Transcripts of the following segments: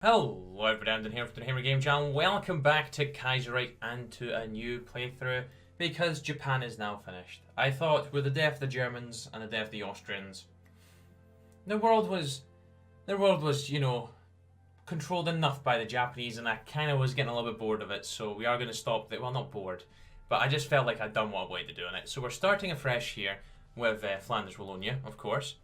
Hello everybody, I'm Doonhamer from the Doonhamer Game Channel. Welcome back to Kaiserreich and to a new playthrough because Japan is now finished. I thought with the death of the Germans and the death of the Austrians, the world was, controlled enough by the Japanese, and I kind of was getting a little bit bored of it, so we are going to stop it. Well, not bored, but I just felt like I'd done what I wanted to do on it. So we're starting afresh here with Flanders-Wallonia, of course,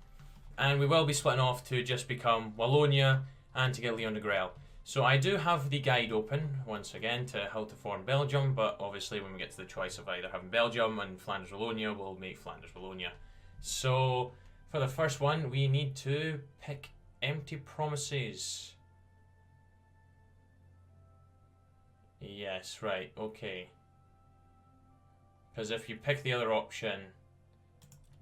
and we will be splitting off to just become Wallonia and to get Leon Degrelle. So I do have the guide open, once again, to how to form Belgium, but obviously when we get to the choice of either having Belgium and Flanders-Wallonia, we'll make Flanders-Wallonia. So, for the first one, we need to pick empty promises. Yes, right, okay. Because if you pick the other option,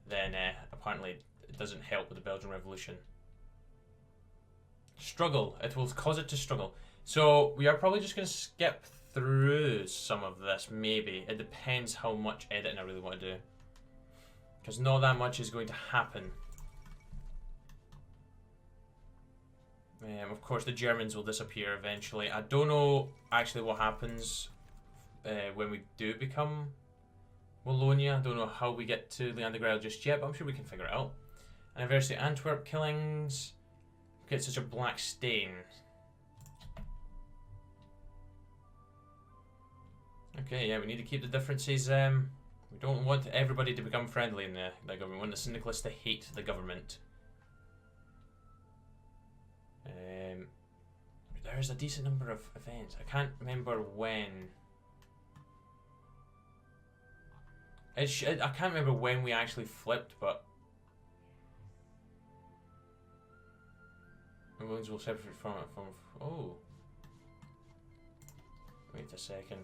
then apparently it doesn't help with the Belgian Revolution. Struggle. It will cause it to struggle. So we are probably just going to skip through some of this, maybe. It depends how much editing I really want to do. Because not that much is going to happen. Of course, the Germans will disappear eventually. I don't know actually what happens when we do become Wallonia. I don't know how we get to Leon Degrelle just yet, but I'm sure we can figure it out. Anniversary Antwerp killings. Get such a black stain. Okay, yeah, we need to keep the differences. We don't want everybody to become friendly in the government. We want the syndicalists to hate the government. There's a decent number of events. I can't remember when. I can't remember when we actually flipped, but. Wounds will separate from it from. Oh. Wait a second.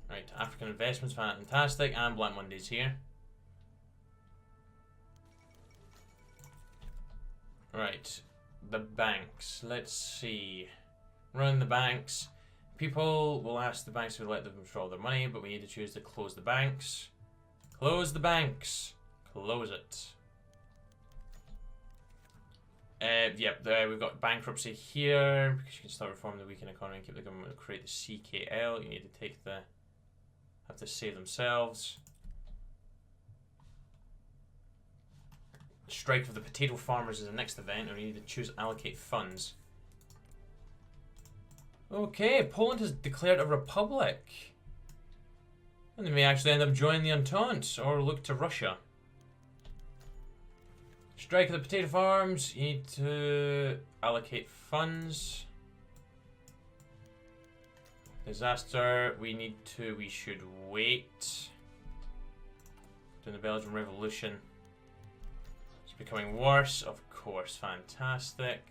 Right, African investments, fantastic, and Black Monday's here. Right, the banks. Let's see. Run the banks. People will ask the banks to let them withdraw their money, but we need to choose to close the banks. Close the banks. Close it. Yep, we've got bankruptcy here because you can start reforming the weakened economy and keep the government to create the CKL. You need to take the. Have to save themselves. Strike of the potato farmers is the next event, and we need to choose allocate funds. Okay, Poland has declared a republic. And they may actually end up joining the Entente or look to Russia. Strike of the potato farms. You need to allocate funds. Disaster. We should wait. Doing the Belgian Revolution. It's becoming worse, of course. Fantastic.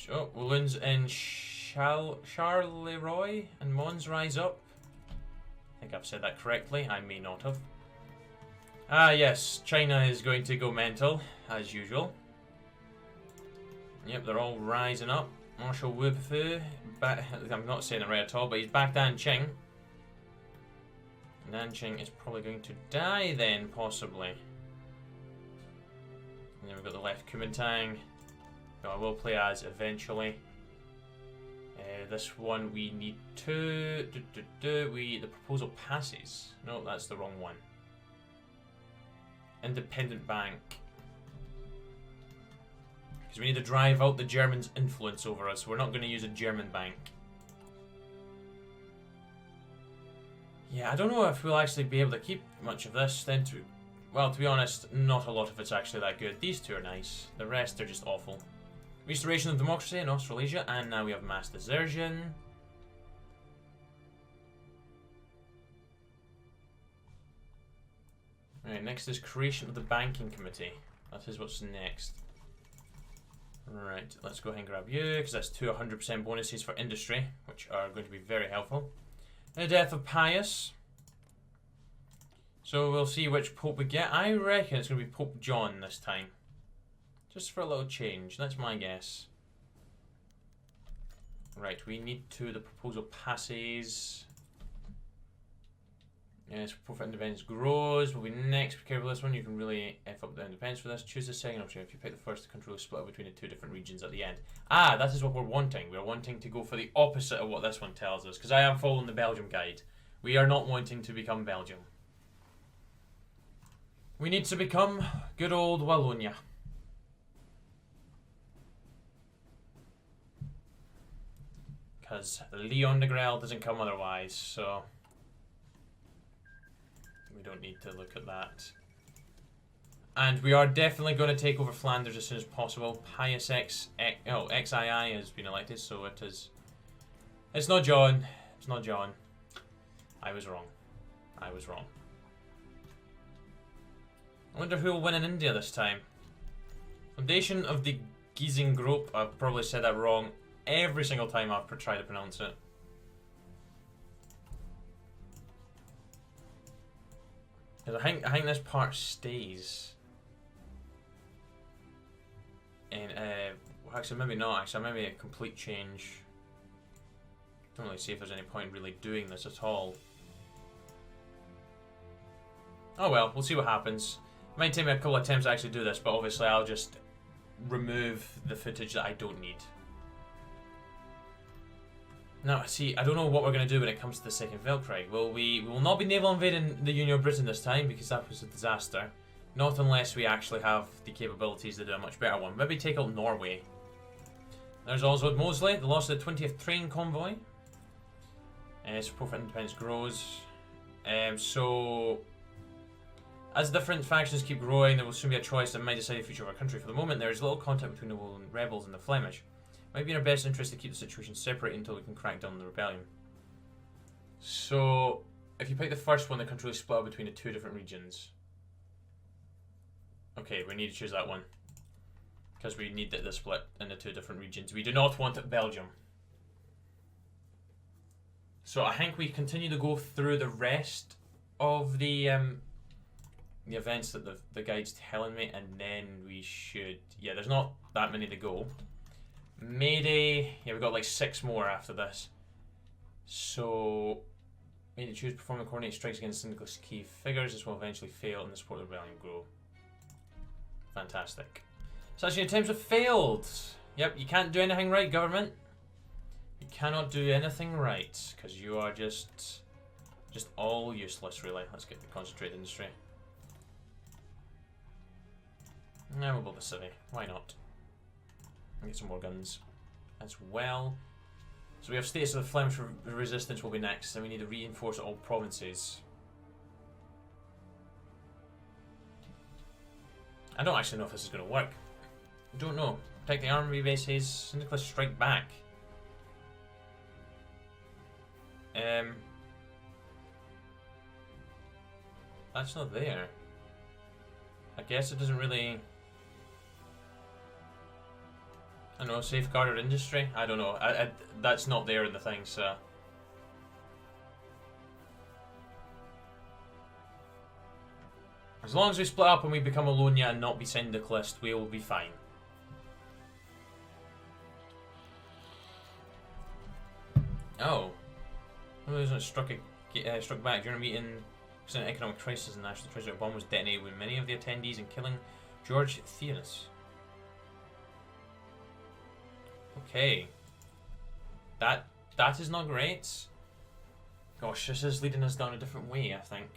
Oh, Wounds in Charleroi and Mons rise up. I think I've said that correctly. I may not have. Ah, yes. China is going to go mental, as usual. Yep, they're all rising up. Marshal Wu Fu. I'm not saying it right at all, but he's back Nanqing. Nanqing is probably going to die then, possibly. And then we've got the left Kuomintang. No, I will play as eventually. This one we need to the proposal passes. No, that's the wrong one. Independent bank. Because we need to drive out the Germans' influence over us. We're not going to use a German bank. Yeah, I don't know if we'll actually be able to keep much of this. Then, well, to be honest, not a lot of it's actually that good. These two are nice. The rest are just awful. Restoration of democracy in Australasia, and now we have mass desertion. Right, next is creation of the banking committee. That is what's next. Right, let's go ahead and grab you, because that's 200% bonuses for industry, which are going to be very helpful. The death of Pius. So we'll see which pope we get. I reckon it's going to be Pope John this time. Just for a little change, that's my guess. Right, we need to, the proposal passes. Yes, profit independence grows. Will be next. Be careful with this one. You can really F up the independence for this. Choose the second option. If you pick the first, the control is split up between the two different regions at the end. Ah, that is what we're wanting. We're wanting to go for the opposite of what this one tells us. Because I am following the Belgium guide. We are not wanting to become Belgium. We need to become good old Wallonia. Because Leon Degrelle doesn't come otherwise, so we don't need to look at that. And we are definitely going to take over Flanders as soon as possible. Pius XII has been elected, so it is. It's not John. It's not John. I was wrong. I was wrong. I wonder who will win in India this time. Foundation of the Gizing Group. I've probably said that wrong every single time I've tried to pronounce it. Because I think this part stays. And actually maybe not. Actually maybe a complete change. Don't really see if there's any point really doing this at all. Oh well, we'll see what happens. It might take me a couple of attempts to actually do this, but obviously I'll just remove the footage that I don't need. Now, see, I don't know what we're going to do when it comes to the second Weltkrieg. We will not be naval invading the Union of Britain this time, because that was a disaster. Not unless we actually have the capabilities to do a much better one. Maybe take out Norway. There's Oswald Mosley, the loss of the 20th train convoy. So profit independence grows. So as different factions keep growing, there will soon be a choice that might decide the future of our country. For the moment, there is little contact between the Walloon rebels and the Flemish. It might be in our best interest to keep the situation separate until we can crack down on the rebellion. So, if you pick the first one, the country will split up between the two different regions. Okay, we need to choose that one. Because we need the split in the two different regions. We do not want Belgium. So I think we continue to go through the rest of the events that the guide's telling me, and then we should... Yeah, there's not that many to go. Mayday... Yeah, we've got like 6 more after this. So... Mayday choose performing coordinated strikes against syndicalist key figures. This will eventually fail and the support of the rebellion grow. Fantastic. So actually attempts have failed. Yep, you can't do anything right, government. You cannot do anything right, because you are just all useless, really. Let's get the concentrated industry. Now we'll build a city. Why not? And get some more guns as well. So we have status of the Flemish resistance will be next, and we need to reinforce all provinces. I don't actually know if this is going to work. I don't know. Protect the army bases. Syndicalists strike back. That's not there. I guess it doesn't really... I don't know, safeguard our industry? I don't know. That's not there in the thing, so... As long as we split up and we become Wallonia and not be syndicalist, we will be fine. Oh. Struck back during a meeting. It was an economic crisis and the National Treasury bomb was detonated with many of the attendees and killing George Theus. Okay. That is not great. Gosh, this is leading us down a different way, I think.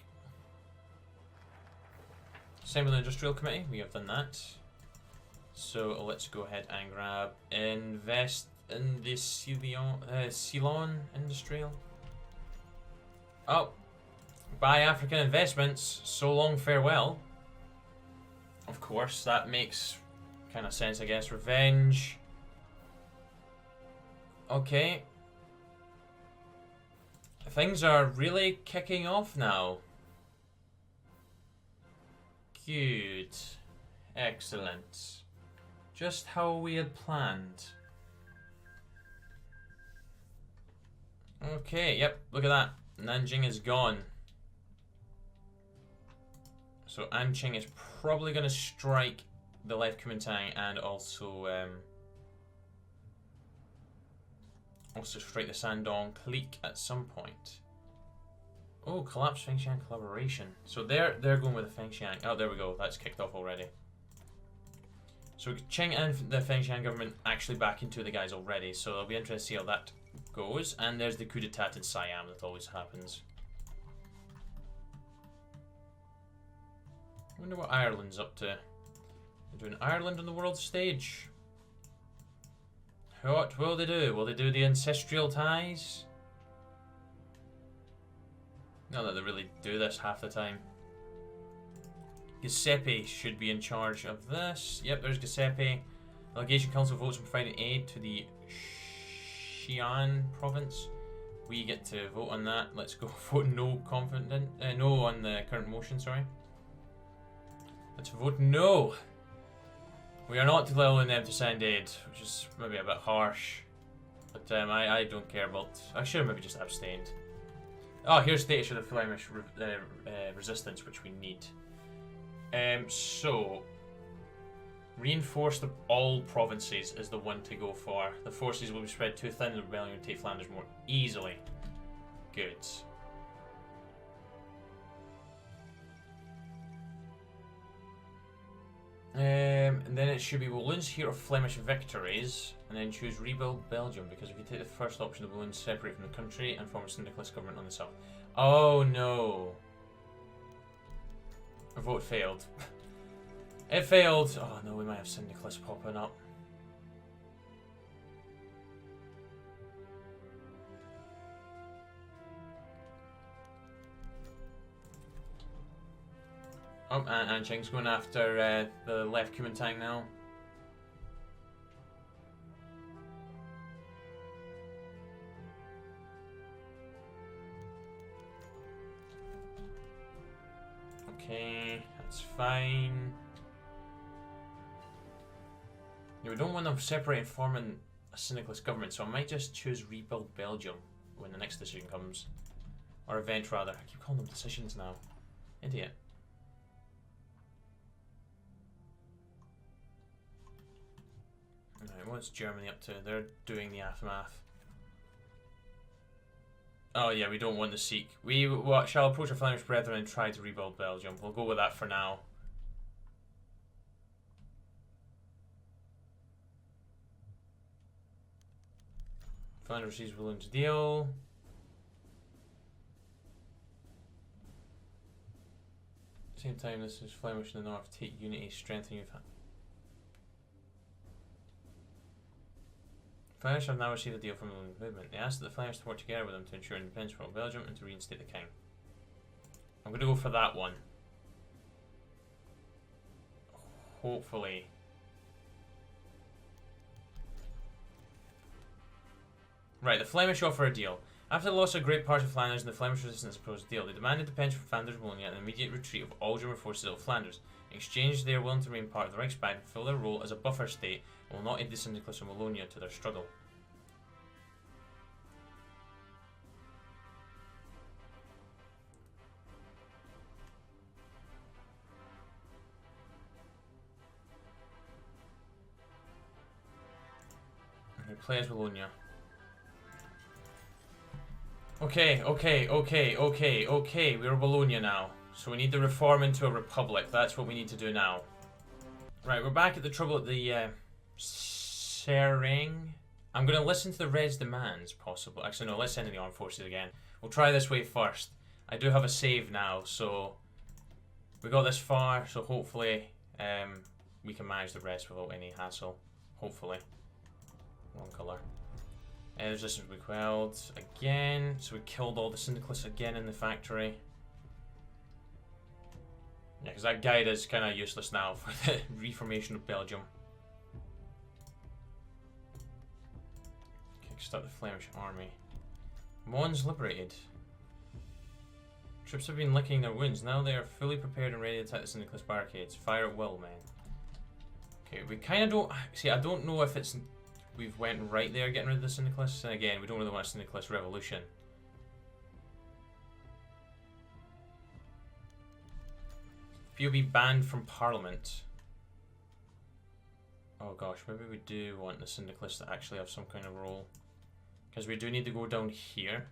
Same with the Industrial Committee, we have done that. So let's go ahead and grab invest in the Ceylon Industrial. Oh, buy African investments, so long farewell. Of course, that makes kind of sense, I guess. Revenge. Okay. Things are really kicking off now. Good. Excellent. Just how we had planned. Okay, yep, look at that. Nanjing is gone. So Anqing is probably going to strike the left Kuomintang and also strike the Shandong clique at some point. Oh, collapse Fengshan collaboration. So they're going with the Fengshan. Oh, there we go. That's kicked off already. So Qing and the Fengshan government actually back into the guys already. So it'll be interesting to see how that goes. And there's the coup d'etat in Siam that always happens. I wonder what Ireland's up to. They're doing Ireland on the world stage. What will they do? Will they do the ancestral ties? Not that they really do this half the time. Giuseppe should be in charge of this. Yep, there's Giuseppe. Delegation Council votes on providing aid to the Xi'an province. We get to vote on that. Let's go vote no on the current motion, sorry. Let's vote no. We are not allowing them to send aid, which is maybe a bit harsh. But I don't care about... I should have maybe just abstained. Oh, here's status of the Flemish resistance, which we need. So, reinforce all provinces is the one to go for. The forces will be spread too thin, the rebellion will take Flanders more easily. Good. And then it should be Walloons here of Flemish victories, and then choose rebuild Belgium, because if you take the first option, the Walloons separate from the country and form a syndicalist government on the south. Oh no. Our vote failed. It failed. Oh no, we might have syndicalists popping up. Oh, and Ching's going after the left Kuomintang now. Okay, that's fine. Yeah, we don't want them separating, forming a syndicalist government, so I might just choose rebuild Belgium when the next decision comes. Or event, rather. I keep calling them decisions now. Idiot. Right, what's Germany up to? They're doing the aftermath. Oh yeah, we don't want to seek. We shall approach our Flemish brethren and try to rebuild Belgium. We'll go with that for now. Flanders receives Walloon's deal. At the same time, this is Flemish in the north. Take unity, strengthen your... Flemish have now received a deal from the Walloon movement. They asked that the Flemish to work together with them to ensure independence from Belgium and to reinstate the king. I'm going to go for that one. Hopefully. Right, the Flemish offer a deal. After the loss of a great part of Flanders and the Flemish resistance proposed a deal, they demanded independence from Flanders-Wallonia and the immediate retreat of all German forces out of Flanders. In exchange, they are willing to remain part of the Reichsbank and fulfill their role as a buffer state and will not aid the syndicalists in Wallonia to their struggle. Okay, play as Wallonia. Okay, we're Wallonia now. So we need to reform into a republic. That's what we need to do now. Right, we're back at the trouble at the Sereng. I'm going to listen to the Red's demands, possibly. Actually, no, let's send in the armed forces again. We'll try this way first. I do have a save now, so we got this far, so hopefully we can manage the rest without any hassle. Hopefully. Wrong colour. Resistance will be quelled again. So we killed all the syndicalists again in the factory. Yeah, because that guide is kind of useless now for the reformation of Belgium. Kickstart the Flemish army. Mons liberated. Troops have been licking their wounds. Now they are fully prepared and ready to attack the syndicalist barricades. Fire at will, man. Okay, we kind of don't... See, I don't know if it's... We've went right there getting rid of the syndicalists. And again, we don't really want a syndicalist revolution. You'll be banned from Parliament. Oh gosh, maybe we do want the syndicalists to actually have some kind of role. Because we do need to go down here.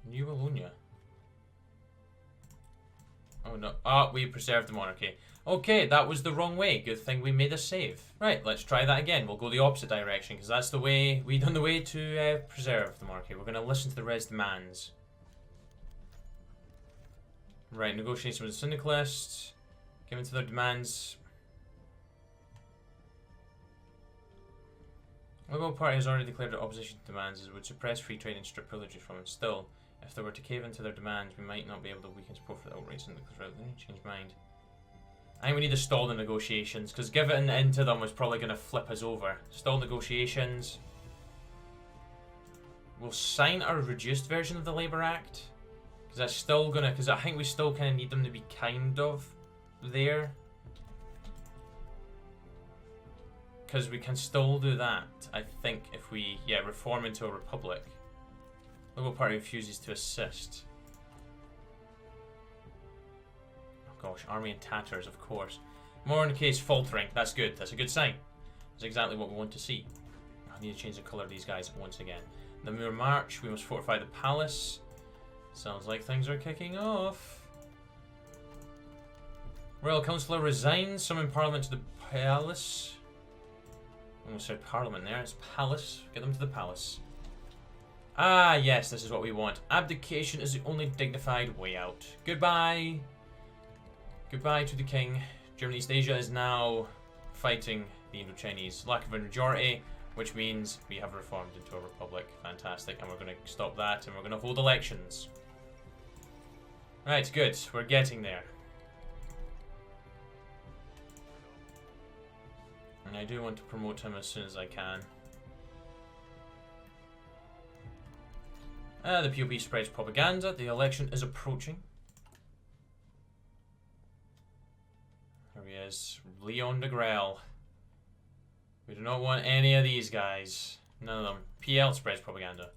New Wallonia. Oh no. Ah, we preserved the monarchy. Okay, that was the wrong way. Good thing we made a save. Right, let's try that again. We'll go the opposite direction, because that's the way we done the way to preserve the monarchy. We're going to listen to the res demands. Right, negotiation with the syndicalists. Given to their demands. The Liberal Party has already declared their opposition to demands as it would suppress free trade and strip privileges from them. Still, if they were to cave into their demands, we might not be able to weaken support for the outright syndicalists rather than change mind. I think we need to stall the negotiations, because giving into them was probably going to flip us over. Stall negotiations. We'll sign our reduced version of the Labour Act. Because that's still going to... Because I think we still kind of need them to be kind of there. Because we can still do that, I think, if we, reform into a republic. Liberal Party refuses to assist. Gosh, army in tatters, of course. More in the case faltering. That's good. That's a good sign. That's exactly what we want to see. I need to change the colour of these guys once again. The Moor March. We must fortify the palace. Sounds like things are kicking off. Royal Councillor resigns. Summon Parliament to the palace. I almost said Parliament there. It's palace. Get them to the palace. Ah, yes. This is what we want. Abdication is the only dignified way out. Goodbye. Goodbye to the king. German East Asia is now fighting the Indo-Chinese. Lack of a majority, which means we have reformed into a republic. Fantastic. And we're going to stop that and we're going to hold elections. Right, good. We're getting there. And I do want to promote him as soon as I can. The POB spreads propaganda. The election is approaching. Here he is. Leon Degrelle. We do not want any of these guys. None of them. PL spreads propaganda.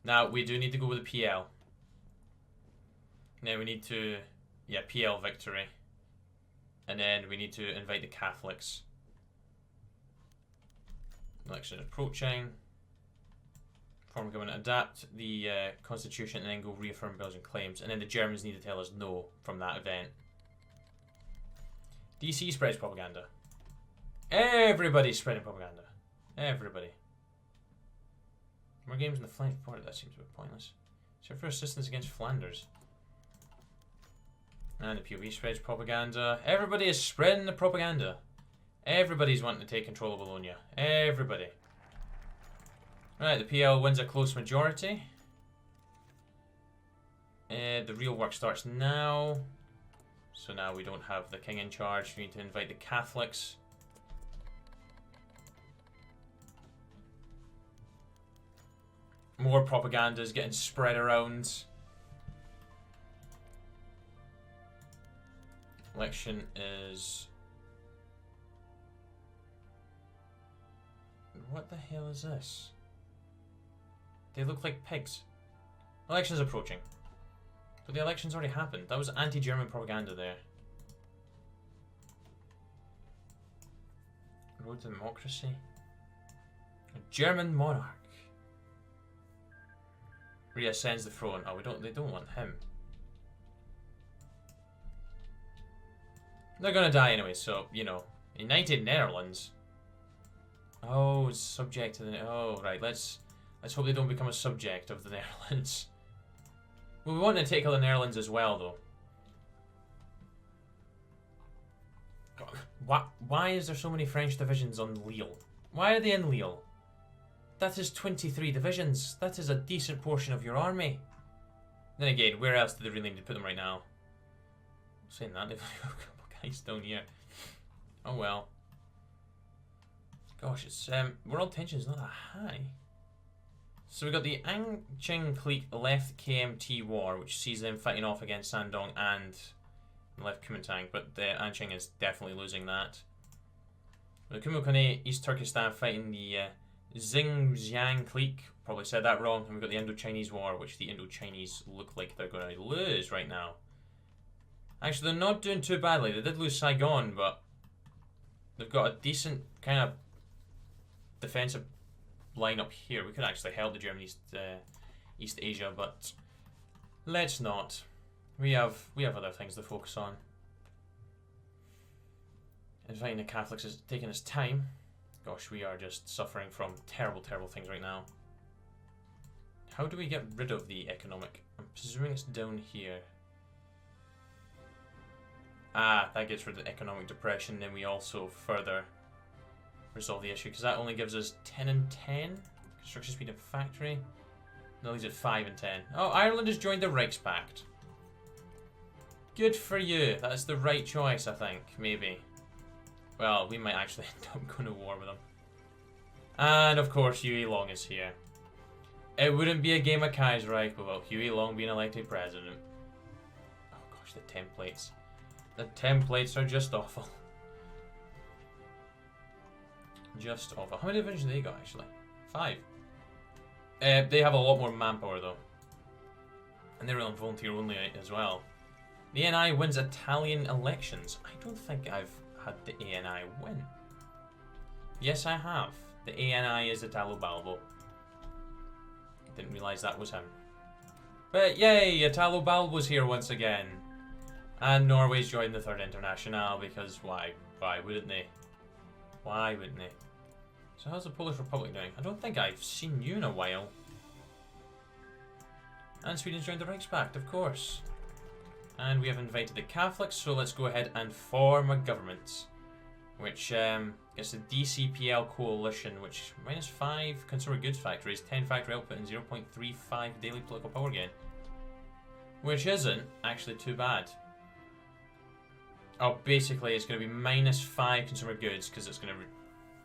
Now, we do need to go with the PL. Now we need to... Yeah, PL victory. And then we need to invite the Catholics. Election approaching. Former government adapt the constitution and then go reaffirm Belgian claims. And then the Germans need to tell us no from that event. DC spreads propaganda. Everybody's spreading propaganda. Everybody. More games in the flank party. That seems a bit pointless. So for assistance against Flanders. And the POV spreads propaganda. Everybody is spreading the propaganda. Everybody's wanting to take control of Wallonia. Everybody. Right, the PL wins a close majority. The real work starts now. So now we don't have the king in charge. We need to invite the Catholics. More propaganda is getting spread around. Election is... What the hell is this? They look like pigs. Election's approaching. But the election's already happened. That was anti-German propaganda there. Road to democracy. A German monarch. Reascends the throne. Oh, they don't want him. They're gonna die anyway, so, you know. United Netherlands. Oh, it's subject to the... Oh, right, let's hope they don't become a subject of the Netherlands. Well, we want to take all the Netherlands as well, though. Why is there so many French divisions on Lille? Why are they in Lille? That is 23 divisions. That is a decent portion of your army. Then again, where else do they really need to put them right now? Saying that, they've got a couple guys down here. Oh well. Gosh, it's world tension's not that high. So we got the Anqing clique left KMT war, which sees them fighting off against Shandong and left Kuomintang, but the Anqing is definitely losing that. The Kumukane East Turkestan fighting the Xinjiang clique, probably said that wrong, and we've got the Indo-Chinese war, which the Indo-Chinese look like they're going to lose right now. Actually, they're not doing too badly. They did lose Saigon, but they've got a decent kind of defensive line up here. We could actually help the German East Asia, but Let's not. We have other things to focus on. Inviting the Catholics is taking its time. Gosh, we are just suffering from terrible, terrible things right now. How do we get rid of the economic? I'm presuming it's down here. Ah, that gets rid of the economic depression. Then we also further resolve the issue, because that only gives us 10 and 10. Construction speed and factory. No, leaves at 5 and 10. Oh, Ireland has joined the Reichspakt. Good for you. That's the right choice, I think. Maybe. Well, we might actually end up going to war with them. And of course, Huey Long is here. It wouldn't be a game of Kaiserreich without Huey Long being elected president. Oh gosh, the templates. The templates are just awful. Just awful. How many divisions have they got actually? 5. They have a lot more manpower though. And they're on volunteer only as well. The ANI wins Italian elections. I don't think I've had the ANI win. Yes, I have. The ANI is Italo Balbo. Didn't realise that was him. But yay, Italo Balbo's here once again. And Norway's joined the Third International because why? Why wouldn't they? Why wouldn't they? So how's the Polish Republic doing? I don't think I've seen you in a while. And Sweden's joined the Reichspakt, of course. And we have invited the Catholics, so let's go ahead and form a government. Which gets the DCPL coalition, which -5 consumer goods factories, 10 factory output, and 0.35 daily political power gain. Which isn't actually too bad. Oh, basically it's going to be -5 consumer goods, because it's going to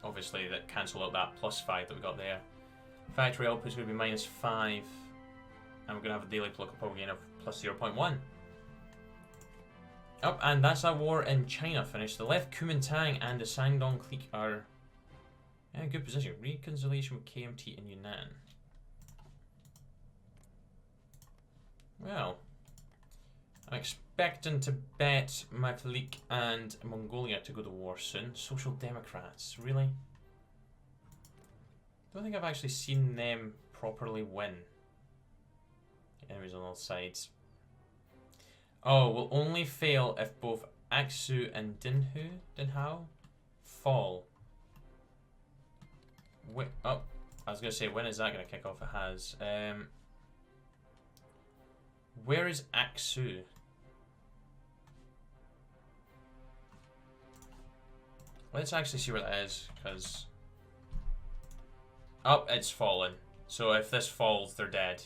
obviously that cancel out that +5 that we got there. Factory output is going to be -5, and we're going to have a daily political power gain of +0.1. Oh, and that's our war in China finished. The left Kuomintang and the Shandong clique are in a good position. Reconciliation with KMT and Yunnan. Well, I'm expecting Tibet, Malik, and Mongolia to go to war soon. Social Democrats, really? Don't think I've actually seen them properly win. Enemies on all sides. Oh, will only fail if both Aksu and Dinhao fall. Wait, oh, I was going to say, when is that going to kick off? It has. Where is Aksu? Let's actually see where that is, because... Oh, it's fallen. So if this falls, they're dead.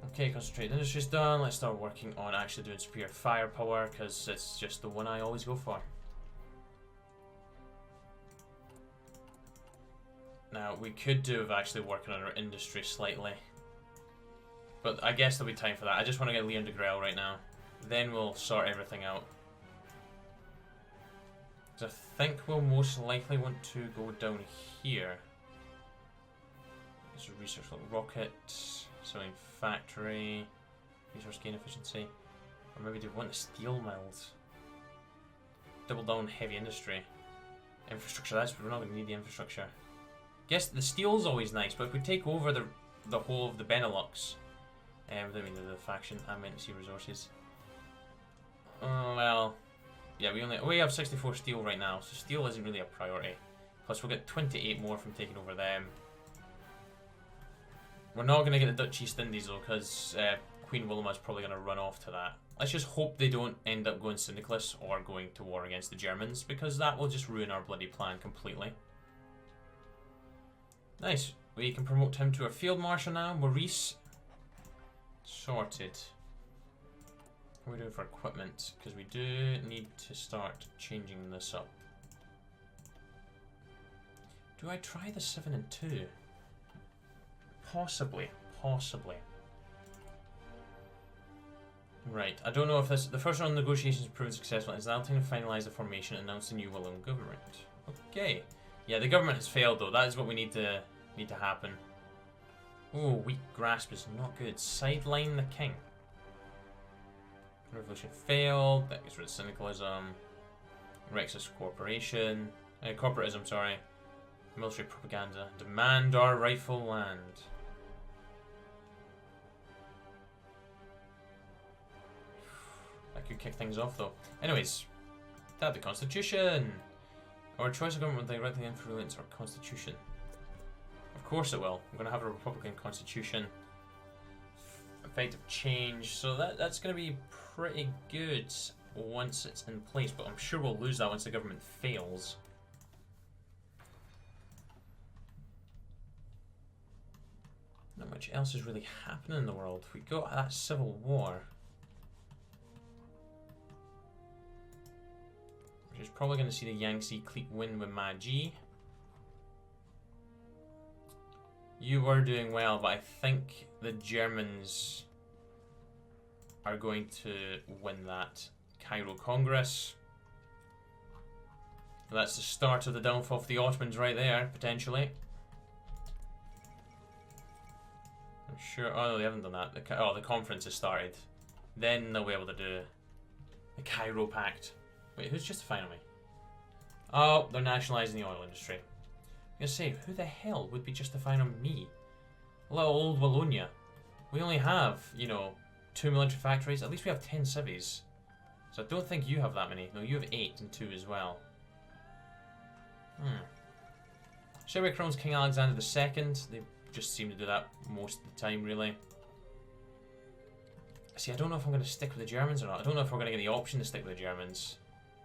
Okay, concentrate industry's done. Let's start working on actually doing superior firepower, because it's just the one I always go for. Now, we could do with actually working on our industry slightly. But I guess there'll be time for that. I just want to get Leon Degrelle right now. Then we'll sort everything out. I think we'll most likely want to go down here. This is research rocket, selling factory, resource gain efficiency. Or maybe do we want the steel mills? Double down heavy industry. Infrastructure, we're not going to need the infrastructure. Guess the steel's always nice, but if we take over the whole of the Benelux, I mean the faction, I meant to see resources. Oh well. Yeah, we have 64 steel right now, so steel isn't really a priority. Plus we'll get 28 more from taking over them. We're not going to get the Dutch East Indies though, because Queen Wilhelm's probably going to run off to that. Let's just hope they don't end up going syndicalist or going to war against the Germans, because that will just ruin our bloody plan completely. Nice. We can promote him to a field marshal now. Maurice. Sorted. What are we doing for equipment? Because we do need to start changing this up. Do I try the 7 and 2? Possibly. Possibly. Right. I don't know if this... The first round of negotiations proved successful. It's now time to finalise the formation and announce the new Wilhelm government. Okay. Yeah, the government has failed though. That is what we need to happen. Oh, weak grasp is not good. Sideline the king. Revolution failed. That gets rid of syndicalism. Rexist corporation. Corporatism, sorry. Military propaganda. Demand our rightful land. Could kick things off though. Anyways, that the Constitution. Our choice of government will directly influence our Constitution. Of course it will. I'm going to have a Republican Constitution. Effective change. So that's going to be pretty good once it's in place. But I'm sure we'll lose that once the government fails. Not much else is really happening in the world. We got that civil war. Which is probably going to see the Yangtze clique win with Maji. You were doing well, but I think the Germans are going to win that Cairo Congress. That's the start of the downfall of the Ottomans right there, potentially. I'm sure. Oh, no, they haven't done that. The conference has started. Then they'll be able to do the Cairo Pact. Wait, who's justifying me? Oh, they're nationalising the oil industry. I'm gonna say, who the hell would be justifying on me? Little old Wallonia. We only have, you know, 2 military factories. At least we have 10 civvies. So I don't think you have that many. No, you have 8 and 2 as well. Shall we crown King Alexander II? They just seem to do that most of the time, really. See, I don't know if I'm going to stick with the Germans or not. I don't know if we're going to get the option to stick with the Germans.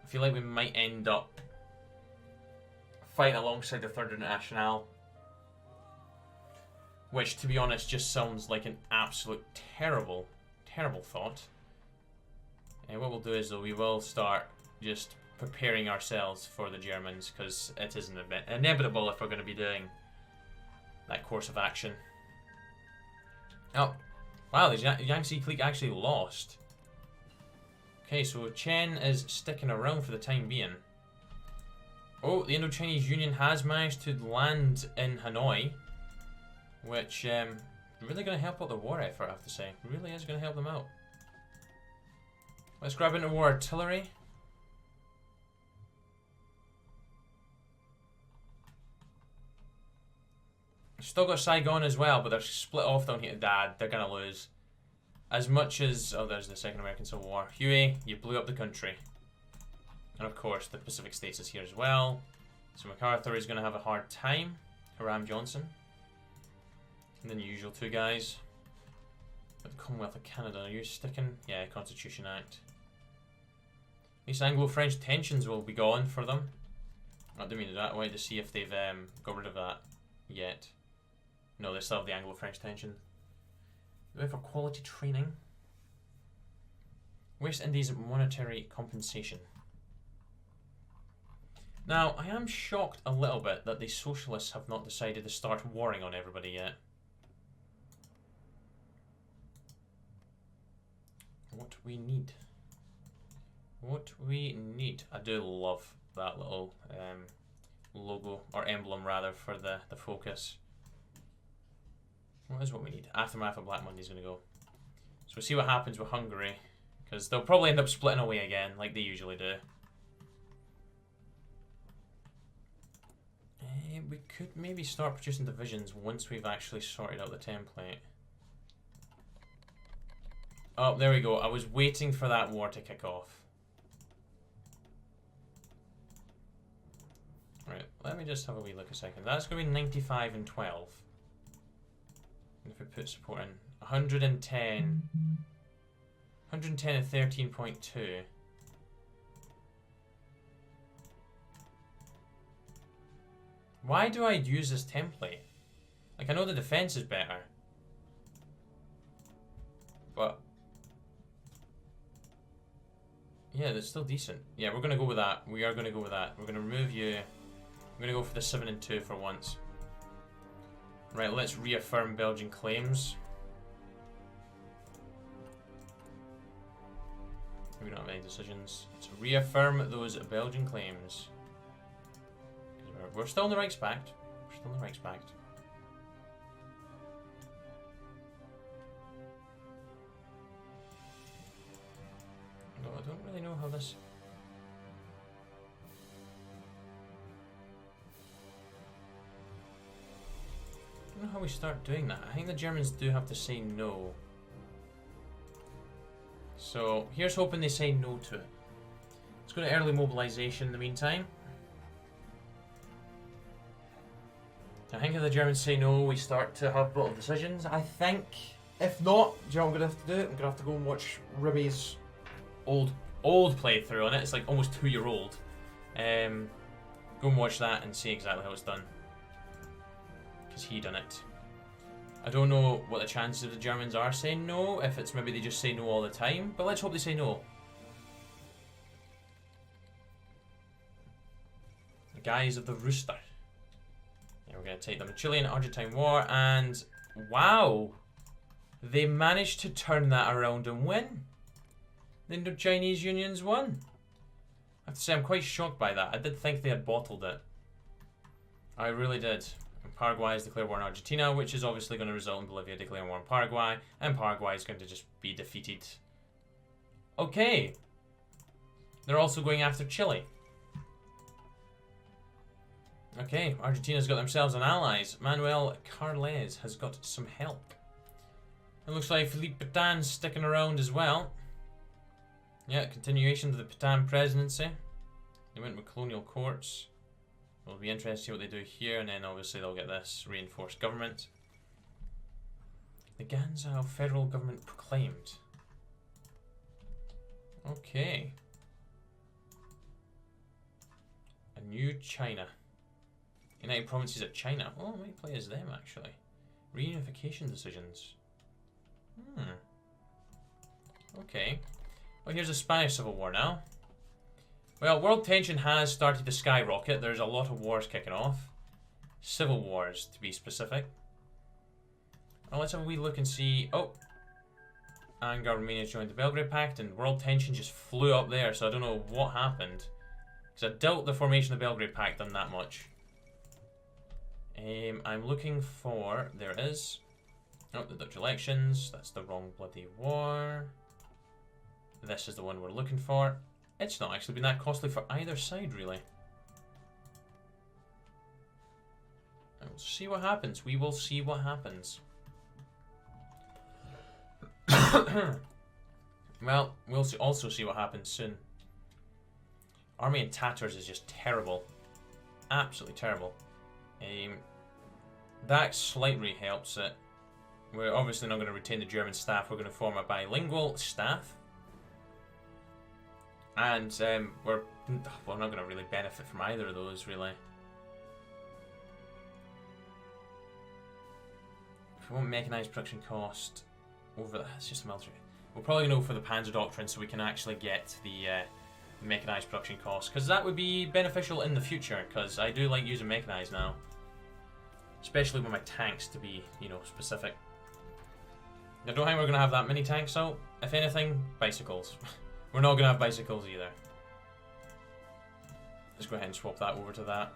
I feel like we might end up fighting alongside the Third Internationale. Which, to be honest, just sounds like an absolute terrible, terrible thought. And what we'll do is, though, we will start just preparing ourselves for the Germans, because it is inevitable if we're going to be doing that course of action. Oh, wow, the Yangtze clique actually lost. Okay, so Chen is sticking around for the time being. Oh, the Indo-Chinese Union has managed to land in Hanoi, which really going to help out the war effort, I have to say. Really is going to help them out. Let's grab into war artillery. Still got Saigon as well, but they're split off down here. Dad, they're going to lose. As much as... Oh, there's the Second American Civil War. Huey, you blew up the country. And of course, the Pacific States is here as well. So MacArthur is going to have a hard time. Hiram Johnson. And then the usual two guys. But the Commonwealth of Canada, are you sticking? Yeah, Constitution Act. These Anglo-French tensions will be gone for them. I didn't mean to do that. I wanted to see if they've got rid of that yet. No, they still have the Anglo-French tension. Wait for quality training. West Indies monetary compensation. Now, I am shocked a little bit that the socialists have not decided to start warring on everybody yet. What we need. What we need. I do love that little logo, or emblem rather, for the focus. What is what we need? Aftermath of Black Monday is going to go. So we'll see what happens with Hungary, because they'll probably end up splitting away again, like they usually do. We could maybe start producing divisions once we've actually sorted out the template. Oh, there we go. I was waiting for that war to kick off. Right, let me just have a wee look a second. That's going to be 95 and 12. And if we put support in 110 and 13.2. Why do I use this template? Like, I know the defense is better, but yeah, that's still decent. Yeah, we're gonna go with that. We are gonna go with that. We're gonna remove you. I'm gonna go for the 7 and 2 for once. Right, let's reaffirm Belgian claims. We don't have any decisions. So reaffirm those Belgian claims. We're still in the Reichspakt. We're still in the Reichspakt. No, I don't really know how this... I don't know how we start doing that. I think the Germans do have to say no. So here's hoping they say no to it. Let's go to early mobilization in the meantime. I think if the Germans say no, we start to have brutal decisions. I think. If not, do you know what I'm going to have to do? I'm going to have to go and watch Ribby's old playthrough on it. It's like almost 2-year-old. Go and watch that and see exactly how it's done. Because he done it. I don't know what the chances of the Germans are saying no, if it's maybe they just say no all the time, but let's hope they say no. The guys of the Rooster. Yeah, we're going to take them. The Chilean-Argentine War, and wow! They managed to turn that around and win. The Indo-Chinese Union's won. I have to say, I'm quite shocked by that. I did think they had bottled it. I really did. Paraguay has declared war on Argentina, which is obviously going to result in Bolivia declaring war on Paraguay, and Paraguay is going to just be defeated. Okay. They're also going after Chile. Okay, Argentina's got themselves an allies. Manuel Carles has got some help. It looks like Philippe Pétain's sticking around as well. Yeah, continuation of the Pétain presidency. They went with colonial courts. It'll be interesting to see what they do here, and then obviously they'll get this reinforced government. The Ganzhou federal government proclaimed. Okay. A new China. United Provinces of China. Oh, I might play as them actually. Reunification decisions. Okay. Well, here's a Spanish Civil War now. Well, world tension has started to skyrocket. There's a lot of wars kicking off. Civil wars, to be specific. Well, let's have a wee look and see. Oh. And Romania joined the Belgrade Pact, and world tension just flew up there, so I don't know what happened. Because I doubt the formation of the Belgrade Pact done that much. I'm looking for... There it is. Oh, the Dutch elections. That's the wrong bloody war. This is the one we're looking for. It's not actually been that costly for either side, really. And we'll see what happens. We will see what happens. Well, we'll also see what happens soon. Army in tatters is just terrible. Absolutely terrible. That slightly helps it. We're obviously not going to retain the German staff. We're going to form a bilingual staff. And we're not going to really benefit from either of those, really. If we want mechanized production cost over that, it's just a military. We're probably going to go for the Panzer Doctrine so we can actually get the mechanized production cost, because that would be beneficial in the future, because I do like using mechanized now. Especially with my tanks, to be, you know, specific. I don't think we're going to have that many tanks, so if anything, bicycles. We're not going to have bicycles either. Let's go ahead and swap that over to that.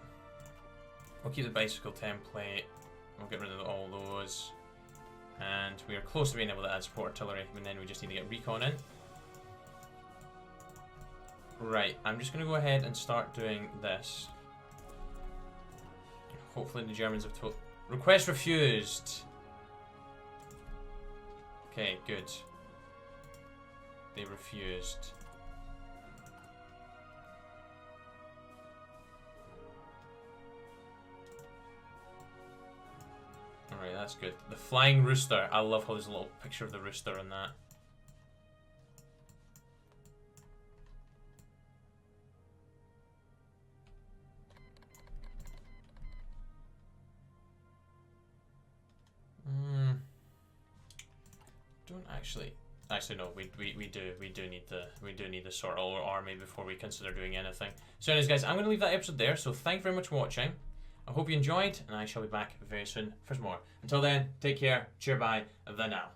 We'll keep the bicycle template. We'll get rid of all those. And we are close to being able to add support artillery, and then we just need to get recon in. Right, I'm just going to go ahead and start doing this. Hopefully the Germans have told... Request refused! Okay, good. They refused. Alright, that's good. The Flying Rooster. I love how there's a little picture of the rooster in that. Don't actually no, we do need to sort out our army before we consider doing anything. So anyways guys, I'm gonna leave that episode there, so thank you very much for watching. I hope you enjoyed, and I shall be back very soon for some more. Until then, take care, cheer bye, the now.